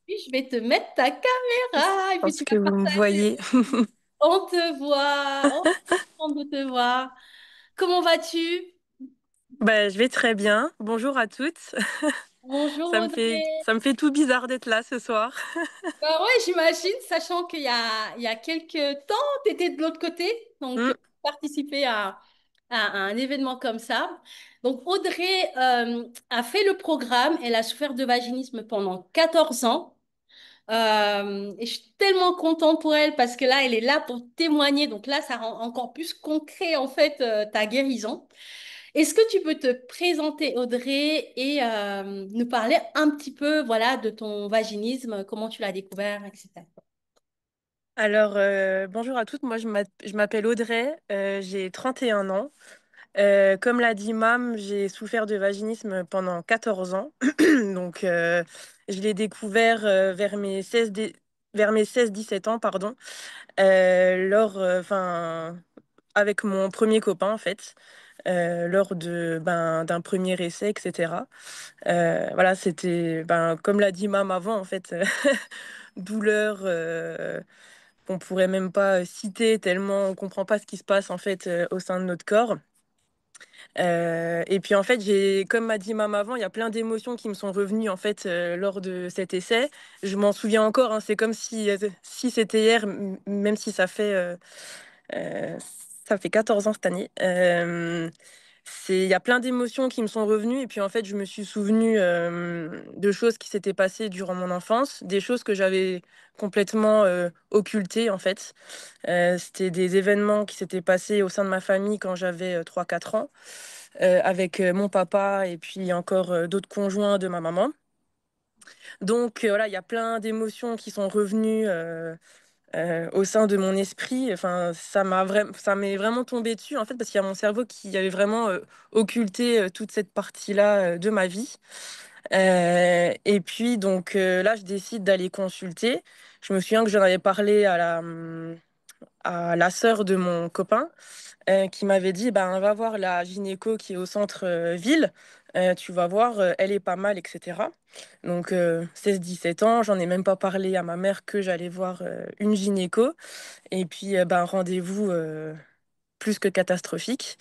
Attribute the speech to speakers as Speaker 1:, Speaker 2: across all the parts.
Speaker 1: Puis je vais te mettre ta
Speaker 2: Je
Speaker 1: caméra et puis
Speaker 2: pense
Speaker 1: tu
Speaker 2: que
Speaker 1: vas
Speaker 2: vous me
Speaker 1: partager.
Speaker 2: voyez.
Speaker 1: On te voit, on est content de te voir. Comment vas-tu?
Speaker 2: Je vais très bien. Bonjour à toutes.
Speaker 1: Bonjour Audrey.
Speaker 2: Ça me fait tout bizarre d'être là ce soir.
Speaker 1: Bah ouais, j'imagine, sachant qu'il y a quelques temps, tu étais de l'autre côté, donc
Speaker 2: Mm.
Speaker 1: participer à un événement comme ça. Donc Audrey a fait le programme, elle a souffert de vaginisme pendant 14 ans. Et je suis tellement contente pour elle parce que là, elle est là pour témoigner. Donc là, ça rend encore plus concret en fait ta guérison. Est-ce que tu peux te présenter, Audrey, et nous parler un petit peu, voilà, de ton vaginisme, comment tu l'as découvert, etc.
Speaker 2: Alors, bonjour à toutes. Moi, je m'appelle Audrey. J'ai 31 ans. Comme l'a dit Mam, j'ai souffert de vaginisme pendant 14 ans. Donc, je l'ai découvert vers mes 16-17 ans, pardon, avec mon premier copain, en fait, lors d'un premier essai, etc. Voilà, c'était, comme l'a dit Mam avant, en fait, douleur qu'on pourrait même pas citer tellement on comprend pas ce qui se passe en fait au sein de notre corps. Et puis en fait, comme m'a dit Mam avant, il y a plein d'émotions qui me sont revenues en fait lors de cet essai. Je m'en souviens encore, hein, c'est comme si c'était hier, même si euh, ça fait 14 ans cette année. Il y a plein d'émotions qui me sont revenues et puis en fait je me suis souvenue de choses qui s'étaient passées durant mon enfance, des choses que j'avais complètement occultées en fait. C'était des événements qui s'étaient passés au sein de ma famille quand j'avais 3-4 ans, avec mon papa et puis encore d'autres conjoints de ma maman. Donc voilà, il y a plein d'émotions qui sont revenues au sein de mon esprit. Enfin, ça m'est vraiment tombé dessus en fait parce qu'il y a mon cerveau qui avait vraiment occulté toute cette partie-là de ma vie. Et puis donc là, je décide d'aller consulter. Je me souviens que j'en avais parlé à la sœur de mon copain qui m'avait dit, ben, va voir la gynéco qui est au centre ville. Tu vas voir, elle est pas mal, etc. Donc, 16-17 ans, j'en ai même pas parlé à ma mère que j'allais voir une gynéco. Et puis, ben, rendez-vous plus que catastrophique.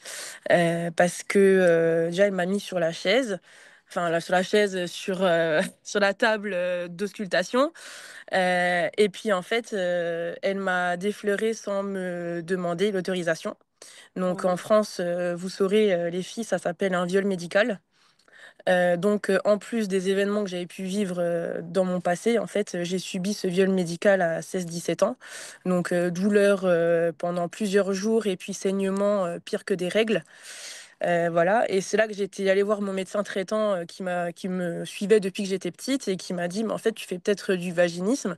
Speaker 2: Parce que déjà, elle m'a mis sur la chaise. Enfin, là, sur la chaise, sur la table d'auscultation. Et puis, en fait, elle m'a défleuré sans me demander l'autorisation. Donc en
Speaker 1: Oh.
Speaker 2: France, vous saurez, les filles, ça s'appelle un viol médical. Donc en plus des événements que j'avais pu vivre dans mon passé, en fait, j'ai subi ce viol médical à 16-17 ans. Donc douleur pendant plusieurs jours et puis saignement pire que des règles. Voilà, et c'est là que j'étais allée voir mon médecin traitant qui me suivait depuis que j'étais petite et qui m'a dit, mais en fait, tu fais peut-être du vaginisme.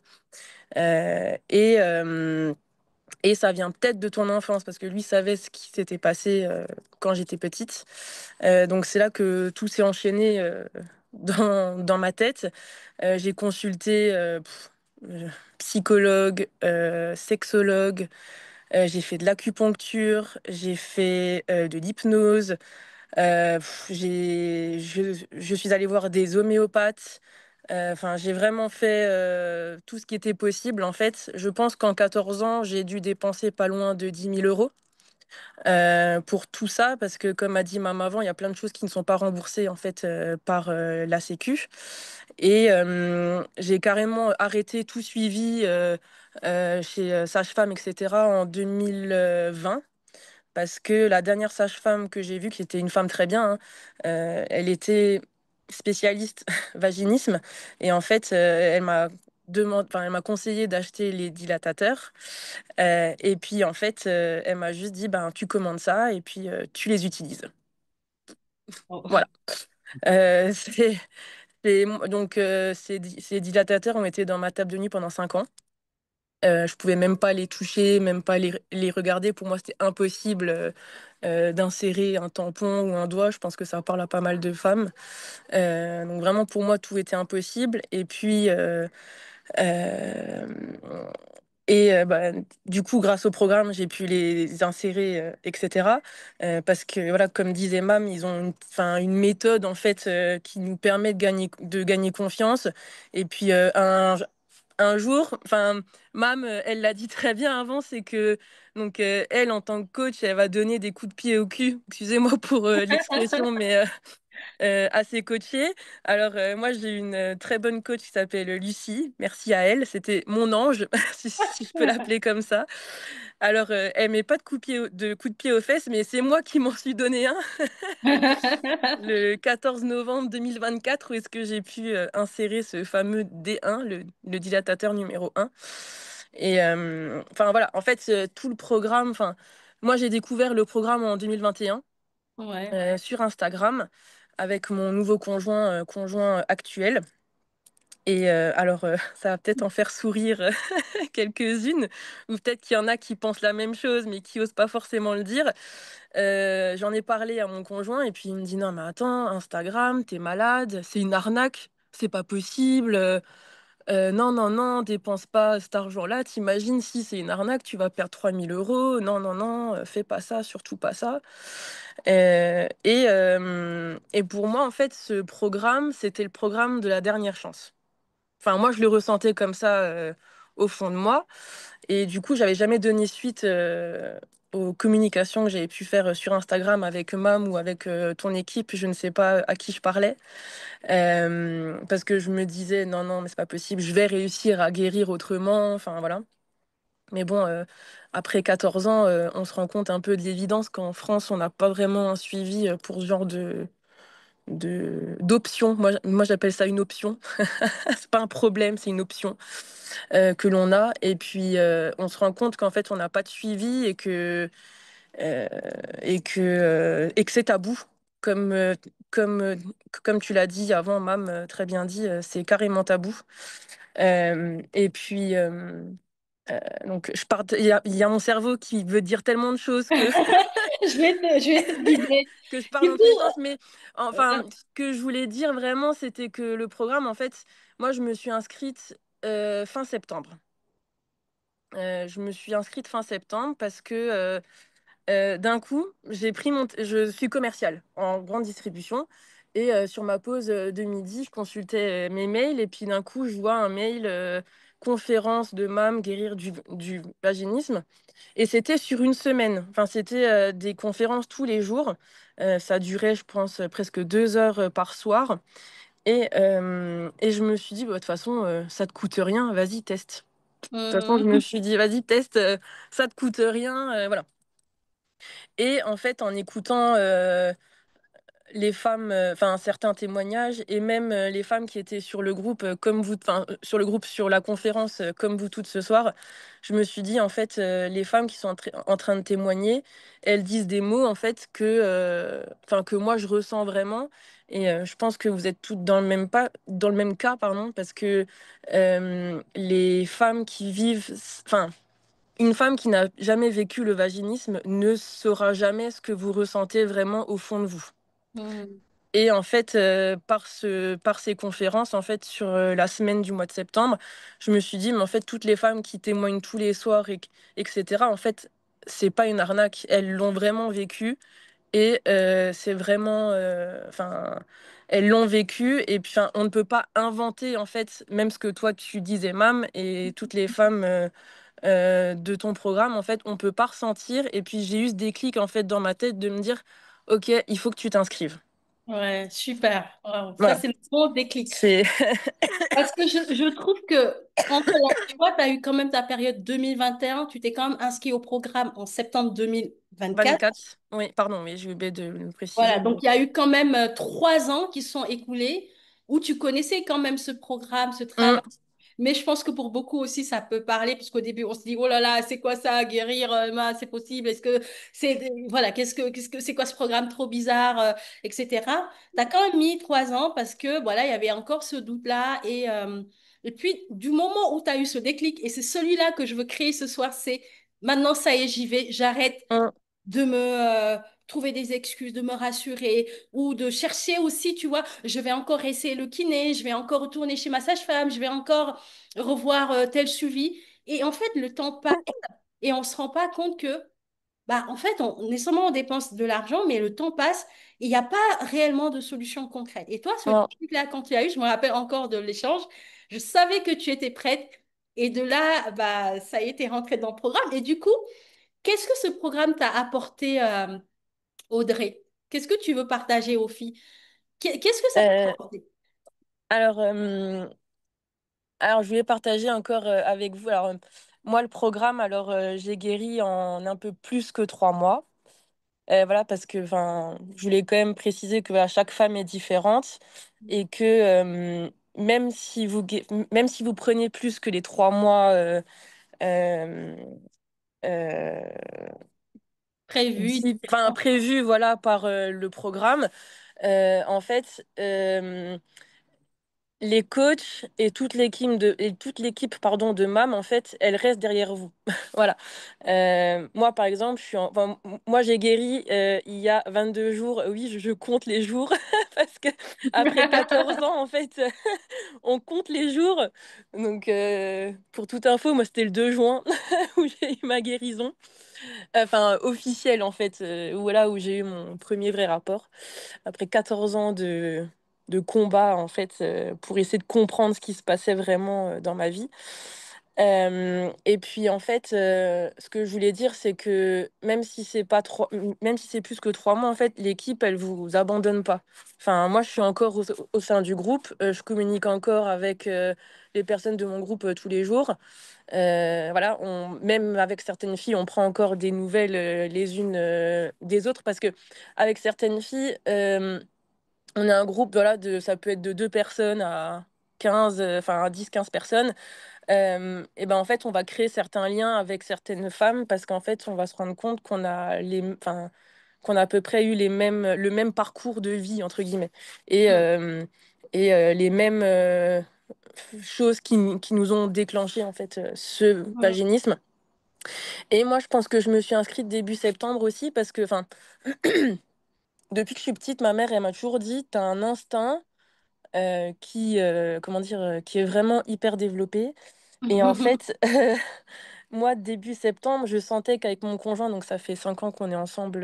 Speaker 2: Euh, et, euh, et ça vient peut-être de ton enfance, parce que lui savait ce qui s'était passé quand j'étais petite. Donc c'est là que tout s'est enchaîné dans ma tête. J'ai consulté psychologue, sexologue, j'ai fait de l'acupuncture, j'ai fait de l'hypnose, je suis allée voir des homéopathes. Enfin, j'ai vraiment fait tout ce qui était possible. En fait, je pense qu'en 14 ans, j'ai dû dépenser pas loin de 10 000 € pour tout ça, parce que comme a dit maman avant, il y a plein de choses qui ne sont pas remboursées en fait par la Sécu. Et j'ai carrément arrêté tout suivi chez Sage-Femme, etc. en 2020. Parce que la dernière sage-femme que j'ai vue, qui était une femme très bien, hein, elle était spécialiste vaginisme. Et en fait, elle m'a conseillé d'acheter les dilatateurs. Et puis, en fait, elle m'a juste dit, ben, tu commandes ça et puis tu les utilises.
Speaker 1: Oh.
Speaker 2: Voilà. Donc, ces dilatateurs ont été dans ma table de nuit pendant 5 ans. Je pouvais même pas les toucher, même pas les regarder. Pour moi, c'était impossible d'insérer un tampon ou un doigt. Je pense que ça parle à pas mal de femmes. Donc vraiment, pour moi, tout était impossible. Et puis, euh, Et bah, du coup, grâce au programme, j'ai pu les insérer, etc. Parce que, voilà, comme disait Mam, ils ont enfin, une méthode en fait qui nous permet de gagner confiance. Et puis un jour, enfin, Mam, elle l'a dit très bien avant, c'est que donc elle, en tant que coach, elle va donner des coups de pied au cul. Excusez-moi pour l'expression, mais assez coachée. Alors, moi, j'ai une très bonne coach qui s'appelle Lucie. Merci à elle. C'était mon ange, si je peux l'appeler comme ça. Alors, elle met pas de coup de pied aux fesses, mais c'est moi qui m'en suis donné un le 14 novembre 2024, où est-ce que j'ai pu insérer ce fameux D1, le dilatateur numéro 1. Et enfin, voilà, en fait, tout le programme, enfin, moi, j'ai découvert le programme en 2021
Speaker 1: Ouais.
Speaker 2: sur Instagram avec mon nouveau conjoint actuel. Et alors, ça va peut-être en faire sourire quelques-unes, ou peut-être qu'il y en a qui pensent la même chose, mais qui osent pas forcément le dire. J'en ai parlé à mon conjoint et puis il me dit: «Non mais attends, Instagram, t'es malade, c'est une arnaque, c'est pas possible, non, non, non, dépense pas cet argent-là, t'imagines si c'est une arnaque, tu vas perdre 3 000 €. Non, non, non, fais pas ça, surtout pas ça». Et pour moi, en fait, ce programme, c'était le programme de la dernière chance. Enfin, moi, je le ressentais comme ça, au fond de moi. Et du coup, j'avais jamais donné suite, aux communications que j'avais pu faire, sur Instagram avec Mam ou avec, ton équipe. Je ne sais pas à qui je parlais. Parce que je me disais: «Non, non, mais c'est pas possible, je vais réussir à guérir autrement», enfin voilà. Mais bon, après 14 ans, on se rend compte un peu de l'évidence qu'en France, on n'a pas vraiment un suivi, pour ce genre d'option. Moi, j'appelle ça une option. C'est pas un problème, c'est une option, que l'on a. Et puis, on se rend compte qu'en fait, on n'a pas de suivi heu et que c'est tabou. Comme, comme, comme tu l'as dit avant, Mam, très bien dit, c'est carrément tabou. Et puis, donc il y a mon cerveau qui veut dire tellement de choses que
Speaker 1: Je vais te guider.
Speaker 2: que je parle
Speaker 1: Du
Speaker 2: dans tous les
Speaker 1: coup,
Speaker 2: sens. Mais enfin, ce que je voulais dire vraiment, c'était que le programme, en fait, moi, je me suis inscrite, fin septembre. Je me suis inscrite fin septembre parce que, d'un coup, j'ai pris mon t je suis commerciale en grande distribution. Et sur ma pause, de midi, je consultais, mes mails et puis d'un coup, je vois un mail, conférence de MAM guérir du vaginisme. Et c'était sur une semaine. Enfin, c'était, des conférences tous les jours. Ça durait, je pense, presque 2 heures, par soir. Et je me suis dit: «Bah, de toute façon, ça te coûte rien, vas-y teste». De toute façon, je me
Speaker 1: hmm,
Speaker 2: suis dit: «Vas-y teste, ça te coûte rien», voilà. Et en fait, en écoutant, les femmes, enfin certains témoignages et même, les femmes qui étaient sur le groupe, comme vous, enfin, sur le groupe, sur la conférence, comme vous toutes ce soir, je me suis dit: «En fait, les femmes qui sont en train de témoigner, elles disent des mots en fait que, enfin que moi je ressens vraiment». Et je pense que vous êtes toutes dans le même cas, pardon, parce que, les femmes qui vivent enfin, une femme qui n'a jamais vécu le vaginisme ne saura jamais ce que vous ressentez vraiment au fond de vous.
Speaker 1: hmm,
Speaker 2: Et en fait, par ces conférences, en fait, sur, la semaine du mois de septembre, je me suis dit: «Mais en fait, toutes les femmes qui témoignent tous les soirs et cetera, en fait, c'est pas une arnaque. Elles l'ont vraiment vécu et c'est vraiment, enfin, elles l'ont vécu et puis, enfin, on ne peut pas inventer, en fait, même ce que toi tu disais, Mam, et toutes les femmes, de ton programme, en fait, on peut pas ressentir». Et puis j'ai eu ce déclic, en fait, dans ma tête de me dire: «OK, il faut que tu t'inscrives».
Speaker 1: ouais, super. Wow, ça,
Speaker 2: Voilà,
Speaker 1: c'est le bon déclic.
Speaker 2: c'est
Speaker 1: Parce que je trouve que, tu vois, tu as eu quand même ta période 2021, tu t'es quand même inscrit au programme en septembre 2024.
Speaker 2: 24. Oui, pardon, oui, j'ai oublié de le
Speaker 1: Voilà,
Speaker 2: préciser,
Speaker 1: donc
Speaker 2: mais
Speaker 1: il y a eu quand même 3 ans qui sont écoulés où tu connaissais quand même ce programme, ce
Speaker 2: mmh,
Speaker 1: travail. Mais je pense que pour beaucoup aussi, ça peut parler, puisqu'au début, on se dit, oh là là, c'est quoi ça, guérir, c'est possible, est-ce que voilà, c'est quoi ce programme trop bizarre, etc. Tu as quand même mis 3 ans parce que, voilà, il y avait encore ce doute-là. Et puis, du moment où tu as eu ce déclic, et c'est celui-là que je veux créer ce soir, c'est maintenant, ça y est, j'y vais, j'arrête
Speaker 2: mmh,
Speaker 1: de me trouver des excuses, de me rassurer ou de chercher aussi, tu vois, je vais encore essayer le kiné, je vais encore retourner chez ma sage-femme, je vais encore revoir tel suivi. Et en fait, le temps passe et on ne se rend pas compte que, bah, en fait, est seulement on dépense de l'argent, mais le temps passe et il n'y a pas réellement de solution concrète. Et toi, ce
Speaker 2: Ouais.
Speaker 1: truc-là, quand tu as eu, je me rappelle encore de l'échange, je savais que tu étais prête. Et de là, bah, ça y est, t'es rentrée dans le programme. Et du coup, qu'est-ce que ce programme t'a apporté, Audrey? Qu'est-ce que tu veux partager aux filles? Qu'est-ce que ça t'a
Speaker 2: Euh,
Speaker 1: apporté?
Speaker 2: alors, alors, je voulais partager encore avec vous. Alors, moi, le programme, alors, j'ai guéri en un peu plus que 3 mois. Voilà, parce que, enfin, je voulais quand même préciser que voilà, chaque femme est différente et que même si vous prenez plus que les 3 mois euh, euh,
Speaker 1: Prévu,
Speaker 2: enfin,
Speaker 1: différent.
Speaker 2: prévus, voilà, par le programme, en fait, les coachs et toute l'équipe pardon de MAM en fait, elle reste derrière vous. Voilà. Moi par exemple, moi j'ai guéri il y a 22 jours. Oui, je compte les jours parce que après 14 ans en fait, on compte les jours. Donc pour toute info, moi c'était le 2 juin où j'ai eu ma guérison. Enfin officielle en fait, voilà où j'ai eu mon premier vrai rapport après 14 ans de combat, en fait, pour essayer de comprendre ce qui se passait vraiment dans ma vie. Et puis, en fait, ce que je voulais dire, c'est que même si c'est plus que 3 mois, en fait, l'équipe, elle vous abandonne pas. Enfin, moi, je suis encore au sein du groupe. Je communique encore avec les personnes de mon groupe tous les jours. Voilà, même avec certaines filles, on prend encore des nouvelles les unes des autres parce que avec certaines filles, on est un groupe, voilà, ça peut être de 2 personnes à 15, enfin à 10, 15 personnes. Et ben en fait, on va créer certains liens avec certaines femmes parce qu'en fait, on va se rendre compte enfin, qu'on a à peu près eu le même parcours de vie entre guillemets et, les mêmes choses qui nous ont déclenché en fait ce vaginisme. Et moi, je pense que je me suis inscrite début septembre aussi parce que, enfin, depuis que je suis petite, ma mère, elle m'a toujours dit, t'as un instinct comment dire, qui est vraiment hyper développé. Et en fait, moi, début septembre, je sentais qu'avec mon conjoint, donc ça fait 5 ans qu'on est ensemble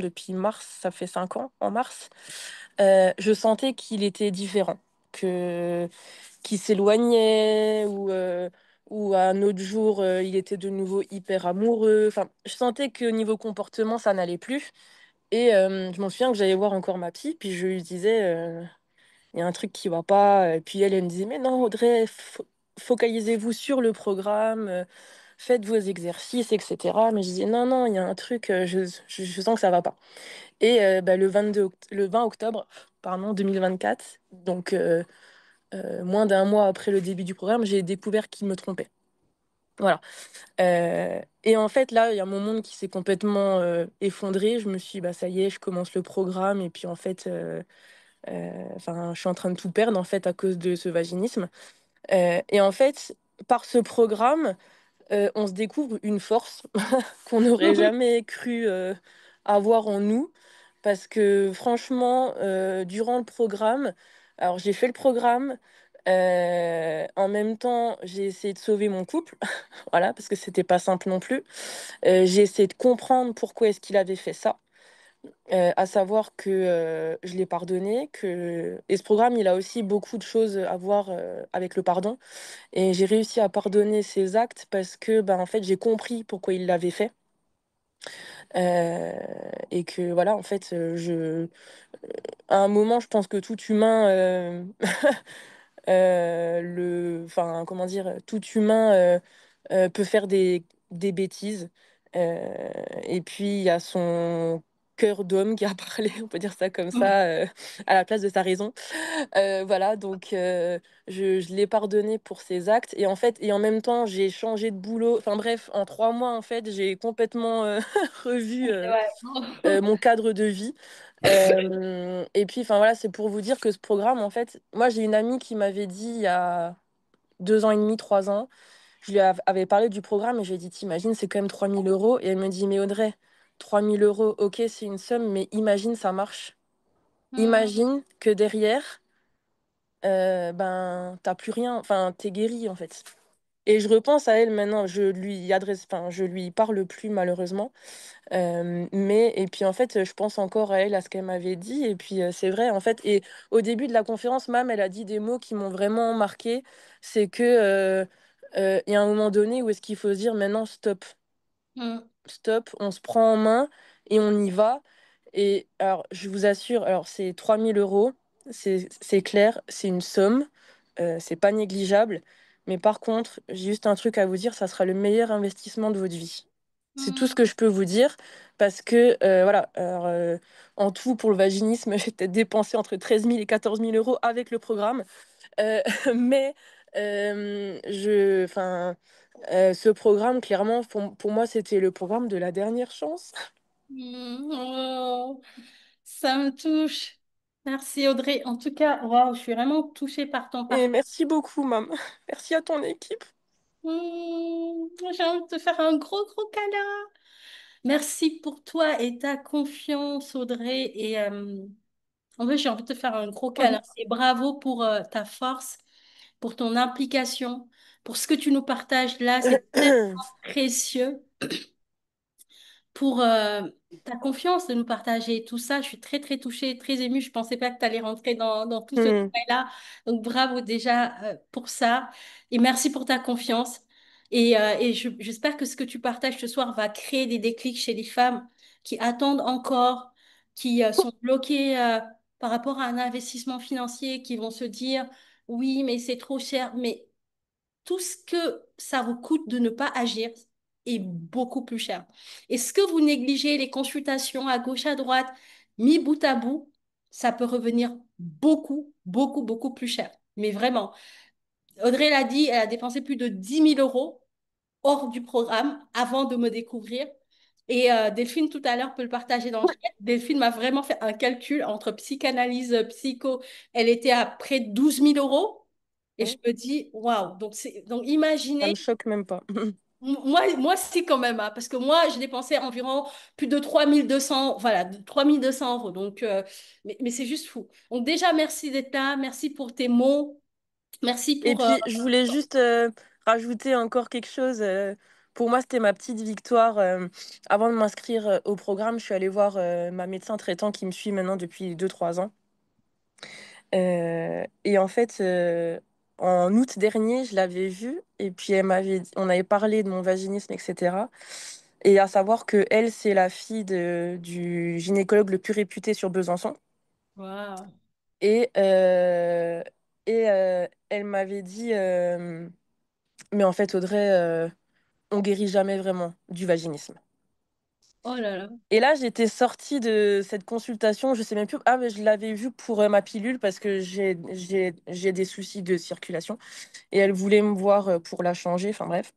Speaker 2: depuis mars, ça fait 5 ans en mars, je sentais qu'il était différent, que qu'il s'éloignait ou à un autre jour, il était de nouveau hyper amoureux. Enfin, je sentais qu'au niveau comportement, ça n'allait plus. Et je m'en souviens que j'allais voir encore ma psy, puis je lui disais, il y a un truc qui va pas. Et puis elle me disait, mais non, Audrey, focalisez-vous sur le programme, faites vos exercices, etc. Mais je disais, non, non, il y a un truc, je sens que ça va pas. Et bah, le 20 octobre, pardon, 2024, donc moins d'un mois après le début du programme, j'ai découvert qu'il me trompait. Voilà. Et en fait, là, il y a mon monde qui s'est complètement effondré. Je me suis dit, bah, ça y est, je commence le programme. Et puis, en fait, enfin, je suis en train de tout perdre, en fait, à cause de ce vaginisme. Et en fait, par ce programme, on se découvre une force qu'on n'aurait jamais cru avoir en nous. Parce que franchement, durant le programme, alors j'ai fait le programme, en même temps, j'ai essayé de sauver mon couple, voilà, parce que c'était pas simple non plus. J'ai essayé de comprendre pourquoi est-ce qu'il avait fait ça. À savoir que je l'ai pardonné, et ce programme, il a aussi beaucoup de choses à voir avec le pardon. Et j'ai réussi à pardonner ses actes parce que, ben, en fait, j'ai compris pourquoi il l'avait fait. Euh, et que voilà, en fait, à un moment, je pense que tout humain, enfin, comment dire, tout humain peut faire des bêtises. Euh, et puis, il y a son cœur d'homme qui a parlé, on peut dire ça comme ça, à la place de sa raison. Voilà, donc je l'ai pardonné pour ses actes. Et en fait, et en même temps, j'ai changé de boulot. Enfin bref, en 3 mois, en fait, j'ai complètement revu
Speaker 1: Ouais.
Speaker 2: mon cadre de vie. Et puis, enfin voilà, c'est pour vous dire que ce programme, en fait, moi j'ai une amie qui m'avait dit il y a 2 ans et demi, 3 ans, je lui avais parlé du programme et je lui ai dit, t'imagines, c'est quand même 3 000 euros. Et elle me dit, mais Audrey, 3 000 euros, ok, c'est une somme, mais imagine, ça marche.
Speaker 1: Hmm.
Speaker 2: Imagine que derrière, ben, t'as plus rien, enfin, t'es guéri en fait. Et je repense à elle maintenant, je lui parle plus malheureusement. Mais et puis en fait, je pense encore à elle, à ce qu'elle m'avait dit et puis, c'est vrai en fait et au début de la conférence, Mam, elle a dit des mots qui m'ont vraiment marquée. C'est que, il y a un moment donné où est-ce qu'il faut se dire: «Maintenant stop,
Speaker 1: Mm,
Speaker 2: stop, on se prend en main et on y va». Et alors je vous assure, alors c'est 3 000 €, c'est clair, c'est une somme, c'est pas négligeable. Mais par contre, j'ai juste un truc à vous dire, ça sera le meilleur investissement de votre vie. C'est tout ce
Speaker 1: mm,
Speaker 2: que je peux vous dire parce que, voilà, alors, en tout pour le vaginisme, j'ai peut-être dépensé entre 13 000 et 14 000 € avec le programme, heu, mais, ce programme clairement pour moi, c'était le programme de la dernière chance.
Speaker 1: oh, ça me touche. Merci Audrey. En tout cas, waouh, je suis vraiment touchée par ton
Speaker 2: Et
Speaker 1: parcours.
Speaker 2: merci beaucoup, mam. Merci à ton équipe.
Speaker 1: J'ai envie de te faire un gros, gros câlin. Merci pour toi et ta confiance, Audrey. Et en fait, j'ai envie de te faire un gros câlin. Et bravo pour ta force, pour ton implication, pour ce que tu nous partages là. C'est tellement précieux pour ta confiance de nous partager tout ça. Je suis très, très touchée, très émue. Je pensais pas que tu allais rentrer dans tout ce
Speaker 2: Mmh.
Speaker 1: détail-là. Donc, bravo déjà pour ça. Et merci pour ta confiance. Et j'espère que ce que tu partages ce soir va créer des déclics chez les femmes qui attendent encore, qui sont bloquées par rapport à un investissement financier, qui vont se dire, oui, mais c'est trop cher. Mais tout ce que ça vous coûte de ne pas agir est beaucoup plus cher. Et ce que vous négligez, les consultations à gauche, à droite, mis bout à bout, ça peut revenir beaucoup, beaucoup, beaucoup plus cher. Mais vraiment, Audrey l'a dit, elle a dépensé plus de 10 000 € hors du programme avant de me découvrir. Et Delphine, tout à l'heure, peut le partager dans le chat. Delphine m'a vraiment fait un calcul entre psychanalyse, psycho. Elle était à près de 12 000 €. Et je me dis, waouh, donc
Speaker 2: Ça me
Speaker 1: imaginez,
Speaker 2: choque même pas.
Speaker 1: moi si quand même, hein, parce que moi, j'ai dépensé environ plus de 3 200, voilà, de 3 200 €. Donc, mais c'est juste fou. Donc déjà, merci d'être là, merci pour tes mots, merci
Speaker 2: Et
Speaker 1: pour...
Speaker 2: puis, je voulais juste, rajouter encore quelque chose, pour moi, c'était ma petite victoire, avant de m'inscrire, au programme, je suis allée voir, ma médecin traitant qui me suit maintenant depuis 2 3 ans, et en fait, en août dernier, je l'avais vue et puis on avait parlé de mon vaginisme et cetera, et à savoir que elle, c'est la fille du gynécologue le plus réputé sur Besançon.
Speaker 1: Waouh.
Speaker 2: Et elle m'avait dit, «Mais en fait, Audrey, on guérit jamais vraiment du vaginisme».
Speaker 1: Oh là là.
Speaker 2: Et là, j'étais sortie de cette consultation, je sais même plus, ah mais je l'avais vue pour, ma pilule parce que j'ai des soucis de circulation et elle voulait me voir, pour la changer, enfin bref,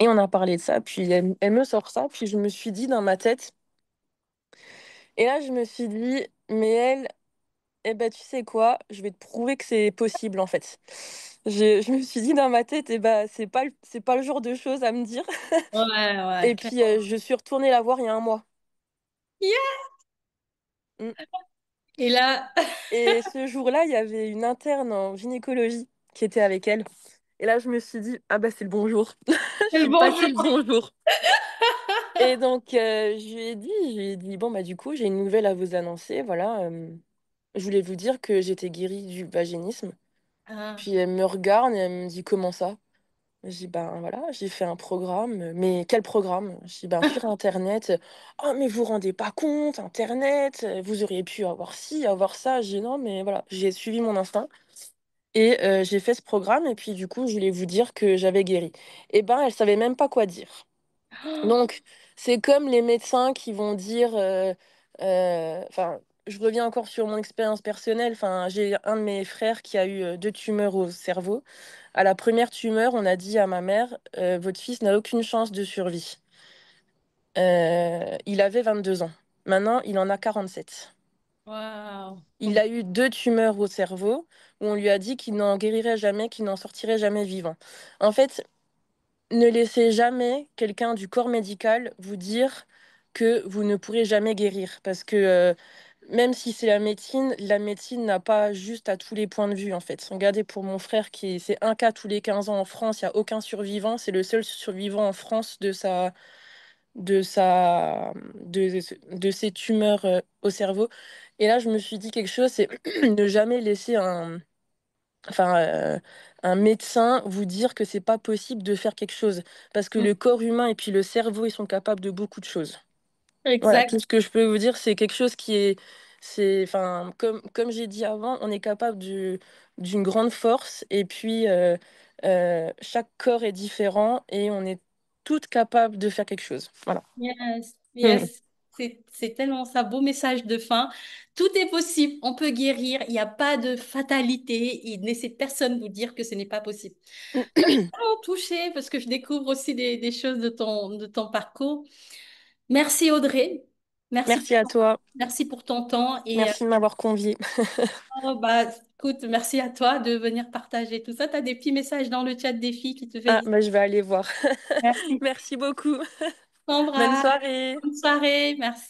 Speaker 2: et on a parlé de ça, puis elle me sort ça, puis je me suis dit dans ma tête, et là, je me suis dit: «Mais elle, eh ben, tu sais quoi? Je vais te prouver que c'est possible, en fait». Je me suis dit dans ma tête: «Eh ben, c'est pas le genre de choses à me dire».
Speaker 1: Ouais, ouais,
Speaker 2: Et puis,
Speaker 1: clairement.
Speaker 2: je suis retournée la voir il y a un mois.
Speaker 1: Yeah.
Speaker 2: Mmh.
Speaker 1: Et là,
Speaker 2: Et ce jour-là, il y avait une interne en gynécologie qui était avec elle. Et là, je me suis dit: «Ah bah, c'est le bonjour». Je
Speaker 1: c'est le
Speaker 2: suis
Speaker 1: bonjour.
Speaker 2: passée le bonjour. Et donc, je lui ai dit: «Bon, bah, du coup, j'ai une nouvelle à vous annoncer, voilà, je voulais vous dire que j'étais guérie du vaginisme».
Speaker 1: Ah.
Speaker 2: Puis elle me regarde et elle me dit: «Comment ça?» Je dis: «Ben, voilà, j'ai fait un programme». «Mais quel programme?» Je dis: «Ben, sur internet». «Oh, mais vous vous rendez pas compte, internet, vous auriez pu avoir ci, avoir ça». Je dis: «Non, mais voilà, j'ai suivi mon instinct et j'ai fait ce programme et puis du coup, je voulais vous dire que j'avais guéri». Et ben, elle savait même pas quoi dire. Donc, c'est comme les médecins qui vont dire, enfin, je reviens encore sur mon expérience personnelle. Enfin, j'ai un de mes frères qui a eu, 2 tumeurs au cerveau. À la première tumeur, on a dit à ma mère: «Votre fils n'a aucune chance de survie». Il avait 22 ans. Maintenant, il en a 47.
Speaker 1: Waouh.
Speaker 2: Il a eu 2 tumeurs au cerveau où on lui a dit qu'il n'en guérirait jamais, qu'il n'en sortirait jamais vivant. En fait, ne laissez jamais quelqu'un du corps médical vous dire que vous ne pourrez jamais guérir parce que, même si c'est la médecine n'a pas juste à tous les points de vue, en fait. Regardez pour mon frère, c'est un cas tous les 15 ans en France, il n'y a aucun survivant. C'est le seul survivant en France de sa, de ses tumeurs au cerveau. Et là, je me suis dit quelque chose, c'est ne jamais laisser enfin, un médecin vous dire que c'est pas possible de faire quelque chose. Parce que
Speaker 1: Mm.
Speaker 2: le corps humain et puis le cerveau, ils sont capables de beaucoup de choses. Voilà,
Speaker 1: Exact.
Speaker 2: tout ce que je peux vous dire, c'est quelque chose qui est, enfin, comme j'ai dit avant, on est capable d'une grande force et puis chaque corps est différent et on est toutes capables de faire quelque chose. Voilà.
Speaker 1: Yes,
Speaker 2: Mhm.
Speaker 1: yes. C'est tellement ça, beau message de fin. Tout est possible, on peut guérir, il n'y a pas de fatalité. Il ne laissez personne vous dire que ce n'est pas possible. Moi, je suis vraiment touchée parce que je découvre aussi des choses de ton parcours. Merci Audrey. Merci
Speaker 2: Merci à toi.
Speaker 1: merci pour ton temps. Et
Speaker 2: Merci de m'avoir conviée.
Speaker 1: oh, bah, écoute, merci à toi de venir partager tout ça. Tu as des petits messages dans le chat des filles qui te
Speaker 2: Ah,
Speaker 1: félicitent.
Speaker 2: bah, je vais aller voir.
Speaker 1: Merci.
Speaker 2: Merci beaucoup. Bonne
Speaker 1: T'embrasse.
Speaker 2: soirée.
Speaker 1: Bonne soirée. Merci.